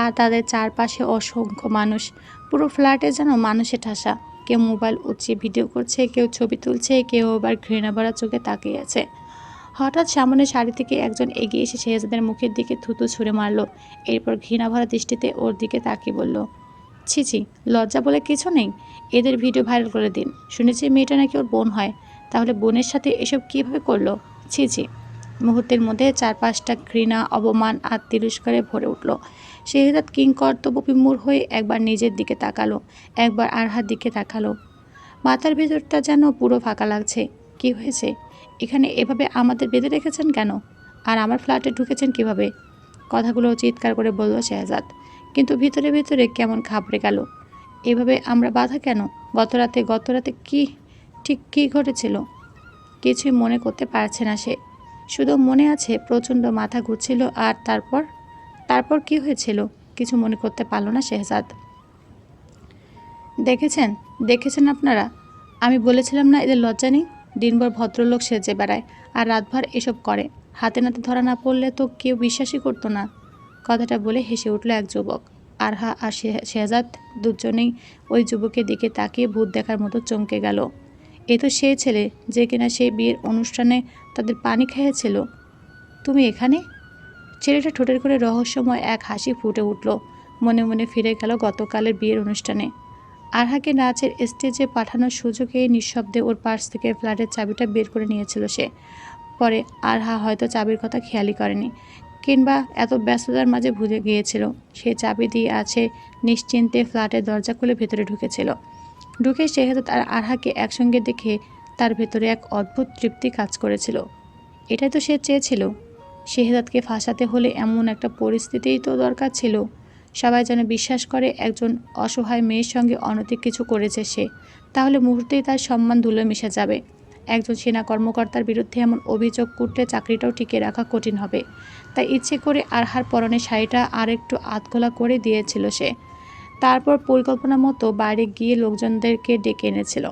আর তাদের চারপাশে অসংখ্য মানুষ। পুরো ফ্ল্যাটে যেন মানুষে ঠাসা। কেউ মোবাইল উঁচিয়ে ভিডিও করছে, কেউ ছবি তুলছে, কেউ আবার ঘৃণা ভরা চোখে তাকিয়ে আছে। হঠাৎ সামনের সারি থেকে একজন এগিয়ে এসে শেহজাদের মুখের দিকে থুতু ছুঁড়ে মারল। এরপর ঘৃণা ভরা দৃষ্টিতে ওর দিকে তাকিয়ে বলল, ছি ছি, লজ্জা বলে কিছু নেই। এদের ভিডিও ভাইরাল করে দিন। শুনেছি মেয়েটা নাকি ওর বোন হয়, তাহলে বোনের সাথে এসব কীভাবে করলো? ছি ছি। মুহূর্তের মধ্যে চারপাশটা ঘৃণা, অবমান আর তিরস্কারে ভরে উঠল। শেহজাদ কিংকর্তব্যবিমূঢ় হয়ে একবার নিজের দিকে তাকালো, একবার আরহার দিকে তাকালো। মাথার ভেতরটা যেন পুরো ফাঁকা লাগছে। কি হয়েছে? এখানে এভাবে আমাদের বেঁধে রেখেছেন কেন? আর আমার ফ্ল্যাটে ঢুকেছেন কিভাবে? কথাগুলো চিৎকার করে বলল শেহজাদ, কিন্তু ভিতরে ভিতরে কেমন ঘাবড়ে গেল। এভাবে আমরা বাধা কেন? গতরাতে ঠিক কী ঘটেছিল? কিছুই মনে করতে পারছে না সে। শুধু মনে আছে প্রচণ্ড মাথা ঘুরছিল। আর তারপর কি হয়েছিল কিছু মনে করতে পারল না শেহজাদ। দেখেছেন আপনারা? আমি বলেছিলাম না এদের লজ্জা নেই। দিনভর ভদ্রলোক সেজে বেড়ায় আর রাতভর এসব করে। হাতে নাতে ধরা না পড়লে তো কেউ বিশ্বাসই করতো না। কথাটা বলে হেসে উঠল এক যুবক। আরহা আর শেহজাদ দুজনেই ওই যুবকের দিকে তাকিয়ে ভূত দেখার মতো চমকে গেল। এ তো সেই ছেলে যে কিনা সেই বিয়ের অনুষ্ঠানে তাদের পানি খেয়েছিল। তুমি এখানে? ছেলেটা ঠোঁটের করে রহস্যময় এক হাসি ফুটে উঠল। মনে মনে ফিরে গেল গতকালের বিয়ের অনুষ্ঠানে। আরহাকে নাচের স্টেজে পাঠানোর সুযোগে নিঃশব্দে ওর পার্স থেকে ফ্ল্যাটের চাবিটা বের করে নিয়েছিল সে। পরে আরহা হয়তো চাবির কথা খেয়ালই করেনি, কিংবা এত ব্যস্ততার মাঝে ভুলে গিয়েছিল। সে চাবি দিয়ে আছে নিশ্চিন্তে ফ্ল্যাটের দরজা খুলে ভেতরে ঢুকেছিল। ঢুকে শেহজাদ আর আরহাকে একসঙ্গে দেখে তার ভেতরে এক অদ্ভুত তৃপ্তি কাজ করেছিল। এটাই তো সে চেয়েছিল। শেহজাদকে ফাঁসাতে হলে এমন একটা পরিস্থিতিই তো দরকার ছিল। সবাই যেন বিশ্বাস করে একজন অসহায় মেয়ের সঙ্গে অনৈতিক কিছু করেছে সে। তাহলে মুহূর্তেই তার সম্মান ধুলো মিশে যাবে। একজন সেনা কর্মকর্তার বিরুদ্ধে এমন অভিযোগ করলে চাকরিটাও টিকে রাখা কঠিন হবে। তাই ইচ্ছে করে আরহার পরনের শাড়িটা আর একটু আধখোলা করে দিয়েছিল সে। তারপর পরিকল্পনা মতো বাইরে গিয়ে লোকজনদেরকে ডেকে এনেছিল।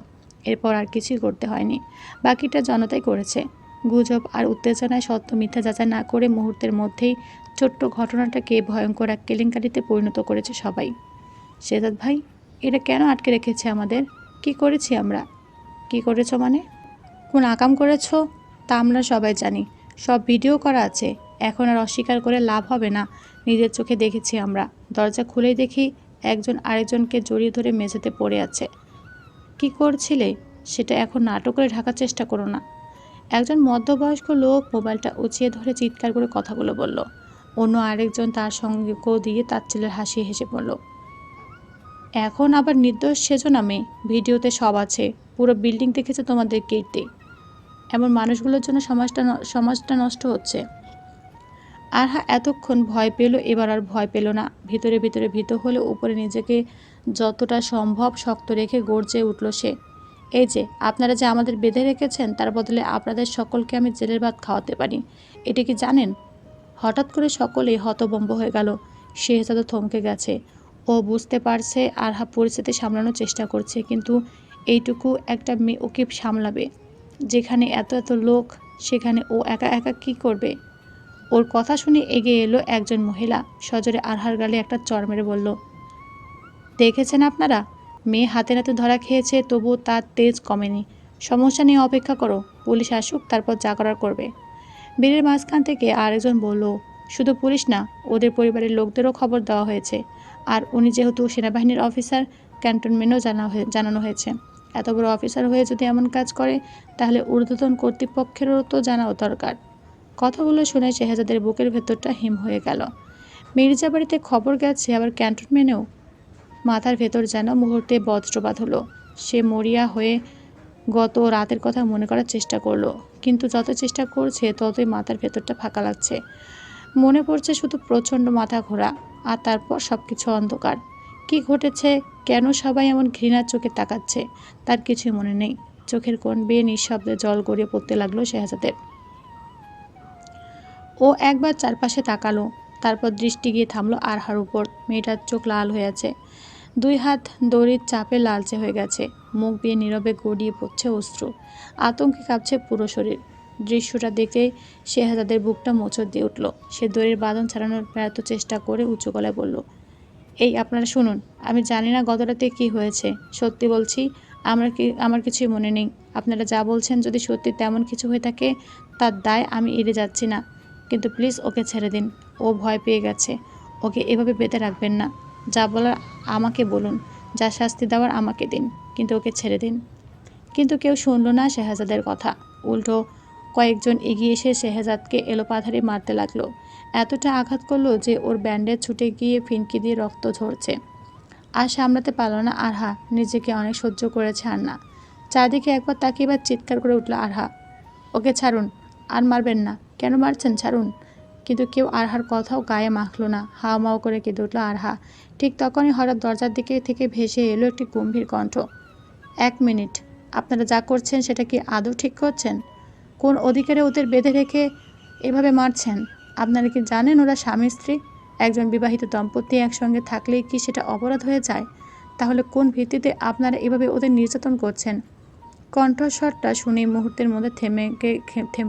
এরপর আর কিছুই করতে হয়নি। বাকিটা জনতাই করেছে। গুজব আর উত্তেজনায় সত্য মিথ্যা যাচাই না করে মুহূর্তের মধ্যেই ছোট্ট ঘটনাটাকে ভয়ঙ্কর এক কেলেঙ্কারিতে পরিণত করেছে সবাই। শেহজাদ ভাই, এটা কেন আটকে রেখেছে আমাদের? কি করেছি আমরা? কি করেছো মানে? কোন আকাম করেছো তা আমরা সবাই জানি। সব ভিডিও করা আছে। এখন আর অস্বীকার করে লাভ হবে না। নিজের চোখে দেখেছি আমরা। দরজা খুলেই দেখি একজন আরেকজনকে জড়িয়ে ধরে মেঝেতে পড়ে আছে। কি করছিলে সেটা এখন নাটক করে ঢাকার চেষ্টা করো না। একজন মধ্যবয়স্ক লোক মোবাইলটা উঁচিয়ে ধরে চিৎকার করে কথাগুলো বলল। অন্য আরেকজন তার সঙ্গে দিয়ে তাচ্ছিল্যের হাসি হেসে পড়ল। এখন আবার নির্দোষ সেজো না মেয়ে। ভিডিওতে সব আছে। পুরো বিল্ডিং দেখেছে তোমাদের কীর্তি। এমন মানুষগুলোর জন্য সমাজটা নষ্ট হচ্ছে। আরহা এতক্ষণ ভয় পেল, এবার আর ভয় পেল না। ভিতরে ভিতরে ভীত হলে উপরে নিজেকে যতটা সম্ভব শক্ত রেখে গর্জে উঠল সে। এই যে আপনারা যে আমাদের বেঁধে রেখেছেন, তার বদলে আপনাদের সকলকে আমি জেলের ভাত খাওয়াতে পারি। এটা কি জানেন? হঠাৎ করে সকলেই হতভম্ব হয়ে গেল। শেহজাদও থমকে গেছে। ও বুঝতে পারছে আরহা পরিস্থিতি সামলানোর চেষ্টা করছে, কিন্তু এইটুকু একটা মেয়ে ওকে সামলাবে? যেখানে এত এত লোক, সেখানে ও একা একা কী করবে? ওর কথা শুনে এগিয়ে এলো একজন মহিলা। সজোরে আরহার গালে একটা চড় মেরে বলল, দেখেছেন আপনারা, মেয়ে হাতে নাতে ধরা খেয়েছে, তবুও তার তেজ কমেনি। সমস্যা নিয়ে অপেক্ষা করো, পুলিশ আসুক, তারপর যা করার করবে। ভিড়ের মাঝখান থেকে আরেকজন বলল, শুধু পুলিশ না, ওদের পরিবারের লোকদেরও খবর দেওয়া হয়েছে। আর উনি যেহেতু সেনাবাহিনীর অফিসার, ক্যান্টনমেন্টও জানানো হয়েছে। এত বড় অফিসার হয়ে যদি এমন কাজ করে, তাহলে ঊর্ধ্বতন কর্তৃপক্ষেরও তো জানাও দরকার। কথাগুলো শুনে শেহজাদের বুকের ভেতরটা হিম হয়ে গেল। মির্জা বাড়িতে খবর গেছে, আবার ক্যান্টনমেন্টেও? মাথার ভেতর যেন মুহূর্তে বজ্রপাত হলো। সে মরিয়া হয়ে গত রাতের কথা মনে করার চেষ্টা করলো, কিন্তু যত চেষ্টা করছে ততই মাথার ভেতরটা ফাঁকা লাগছে। মনে পড়ছে শুধু প্রচণ্ড মাথা ঘোরা, আর তারপর সব কিছু অন্ধকার। কি ঘটেছে, কেন সবাই এমন ঘৃণার চোখে তাকাচ্ছে, তার কিছুই মনে নেই। চোখের কোণ বেয়ে নিঃশব্দে জল গড়িয়ে পড়তে লাগলো শেহজাদের। ও একবার চারপাশে তাকালো, তারপর দৃষ্টি গিয়ে থামলো আরহার উপর। মেয়েটার চোখ লাল হয়ে আছে, দুই হাত দড়ির চাপে লালচে হয়ে গেছে, মুখ দিয়ে নীরবে গড়িয়ে পড়ছে অশ্রু। আতঙ্কে কাঁপছে পুরো শরীর। দৃশ্যটা দেখে শেহজাদের বুকটা মোচড় দিয়ে উঠল। সে দড়ির বাঁধন ছাড়ানোর ব্যর্থ চেষ্টা করে উঁচু গলায় বলল, এই আপনারা শুনুন, আমি জানি না গত রাতে কী হয়েছে। সত্যি বলছি, আমার কিছুই মনে নেই। আপনারা যা বলছেন যদি সত্যি তেমন কিছু হয়ে থাকে, তার দায় আমি এড়ে যাচ্ছি না। কিন্তু প্লিজ ওকে ছেড়ে দিন। ও ভয় পেয়ে গেছে। ওকে এভাবে বেঁধে রাখবেন না। যা বলার আমাকে বলুন, যা শাস্তি দেওয়ার আমাকে দিন, কিন্তু ওকে ছেড়ে দিন। কিন্তু কেউ শুনল না শেহজাদের কথা। উল্টো কয়েকজন এগিয়ে এসে শেহজাদকে এলোপাথারি মারতে লাগলো। এতটা আঘাত করলো যে ওর ব্যান্ডেজ ছুটে গিয়ে ফিনকি দিয়ে রক্ত ঝরছে। আর সামলাতে পারল না আরহা, নিজেকে অনেক সহ্য করেছে আর না। চারদিকে একবার তাকিয়ে এবার চিৎকার করে উঠল আরহা, ওকে ছাড়ুন, আর মারবেন না। কেন মারছেন, ছাড়ুন। কিন্তু কেউ আরহার কথাও গায়ে মাখল না। হাওমাও করে কেঁদে উঠল আরহা। ঠিক তখনই হঠাৎ দরজার দিকে থেকে ভেসে এলো একটি গম্ভীর কণ্ঠ, এক মিনিট, আপনারা যা করছেন সেটা কি আদৌ ঠিক করছেন? কোন অধিকারে ওদের বেঁধে রেখে এভাবে মারছেন? আপনারা কি জানেন ওরা স্বামী স্ত্রী? একজন বিবাহিত দম্পতি একসঙ্গে থাকলেই কি সেটা অপরাধ হয়ে যায়? তাহলে কোন ভিত্তিতে আপনারা এভাবে ওদের নির্যাতন করছেন? কণ্ঠস্বরটা শুনে মুহূর্তের মধ্যে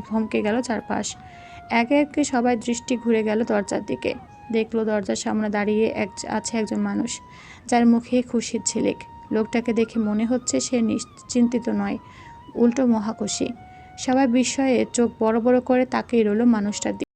থমকে গেল চারপাশ। একে একে সবাই দৃষ্টি ঘুরে গেল দরজার দিকে। দেখলো দরজার সামনে দাঁড়িয়ে আছে একজন মানুষ, যার মুখে খুশির ঝিলিক। লোকটাকে দেখে মনে হচ্ছে সে নিশ্চিন্তিত নয়, উল্টো মহাখুশি। সবাই বিস্ময়ে চোখ বড় বড় করে তাকিয়ে রইল মানুষটার দিকে।